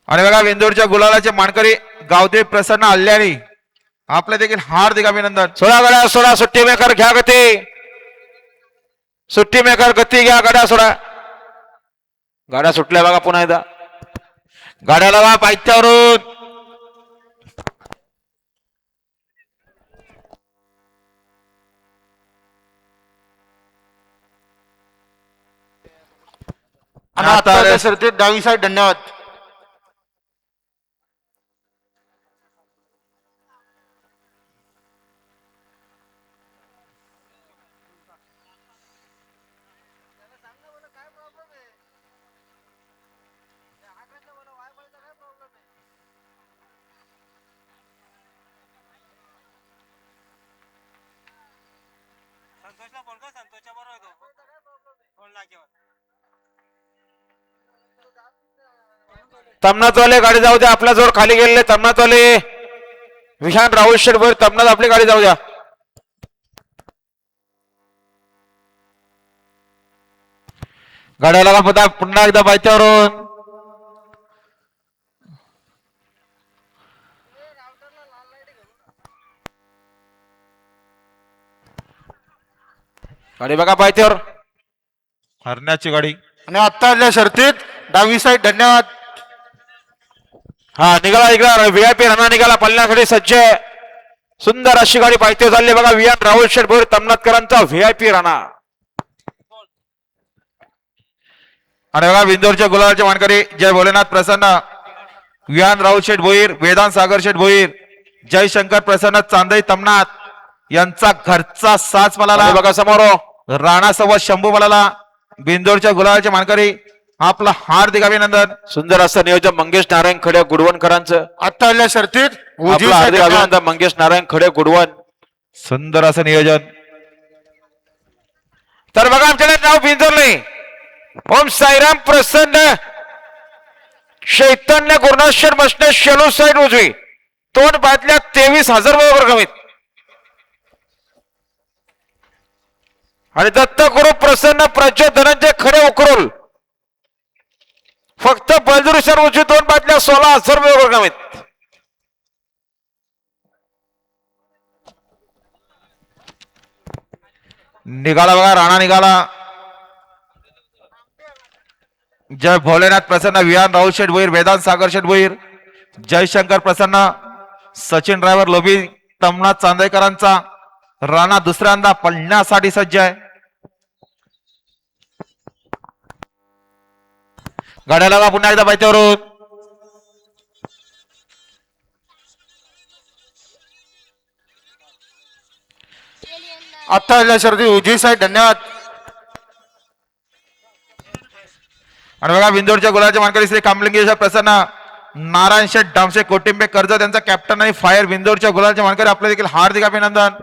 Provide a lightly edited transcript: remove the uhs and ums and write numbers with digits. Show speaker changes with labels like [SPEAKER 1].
[SPEAKER 1] आणि बघा विंदूरच्या गुलालाचे मानकरी गावदेव प्रसन्न आल्याने आपले देखील हार्दिक अभिनंदन.
[SPEAKER 2] 16 गड्या सोडा, सुट्टी मेकर घ्या गती, सुट्टी मेकर गती घ्या, गाड्या सोडा. गाड्या सुटल्या बघा पुन्हा एकदा. गाड्या लावा पायथ्यावरून.
[SPEAKER 3] आणि आता शर्यतीत डावी साईड. धन्यवाद.
[SPEAKER 2] तमनाथवाले गाडी जाऊ द्या, आपला जोर खाली गेलेले तमनाथवाले. विशाल राहुल शेटभर तमनाथ आपली गाडी जाऊ द्या. गाड्या लागा पुन्हा एकदा पायथ्यावरून. गाडी बघा पायथ्यावर.
[SPEAKER 1] हरण्याची गाडी.
[SPEAKER 3] आणि आता आल्या शर्यतीत डावी साईड. धन्यवाद.
[SPEAKER 2] हा निघाला निघाला व्हीआयपी राणा निघाला पळण्यासाठी सज्ज. सुंदर अशी गाडी पायथ्यावर झाली बघा. विहान राहुल शेठ भोईर तमनाथकरांचा व्हीआयपी राणा.
[SPEAKER 1] आणि बघा विंदूरच्या गुलालाचे मानकरी जय भोलेनाथ प्रसन्न, विहान राहुल शेठ भोईर, वेदांत सागर शेठ भोईर, जयशंकर प्रसन्न चांदई तमनाथ यांचा घरचा साच मला
[SPEAKER 2] बघा समोर.
[SPEAKER 1] राणा सोबत शंभू मला बिंदोरच्या गुलालाचे मानकरी आपलं हार्दिक अभिनंदन.
[SPEAKER 2] सुंदर असं नियोजन मंगेश नारायण खडे गुडवणकरांचं.
[SPEAKER 3] आता आल्या शर्यतीत
[SPEAKER 2] आपलं हार्दिक अभिनंदन मंगेश नारायण खडे गुडवण.
[SPEAKER 1] सुंदर असं नियोजन.
[SPEAKER 2] तर बघा आमच्याकडे नाव बिंदोरले ओम साईराम प्रसन्न चैतन्य गुरुनाथ बसणे शेलू साईड उजवी तोंड बादल्या 23,000 बरोबर कमीत. आणि दत्तगुरु प्रसन्न प्रज्वल धनंजय खडे उकरोल फक्त बलदुरीसर उजवी दोन बादल्या 16,000 बरोबर कमीत.
[SPEAKER 1] निघाला बघा राणा निघाला. जय भोलेनाथ प्रसन्न, विहान राहुल शेठ भोईर, वेदांत सागर शेठ भोईर, जयशंकर प्रसन्न, सचिन ड्रायव्हर लोभी तमनाथ चांदेकरांचा राणा दुसऱ्यांदा पळण्यासाठी सज्ज आहे. गाड्या लावा पुन्हा एकदा पायथ्यावरून.
[SPEAKER 3] आता आल्या शर्यतीत उजवी साईड. धन्यवाद.
[SPEAKER 1] आणि बघा बिंदोरच्या गुलाच्या मानकरी श्री कामलिंगेश्वर प्रसन्न, नारायण शेठ डामशे कोटिंबे कर्जत यांचा कॅप्टन आणि फायर बिंदोरच्या गुलाच्या मानकरी आपले देखील हार्दिक अभिनंदन.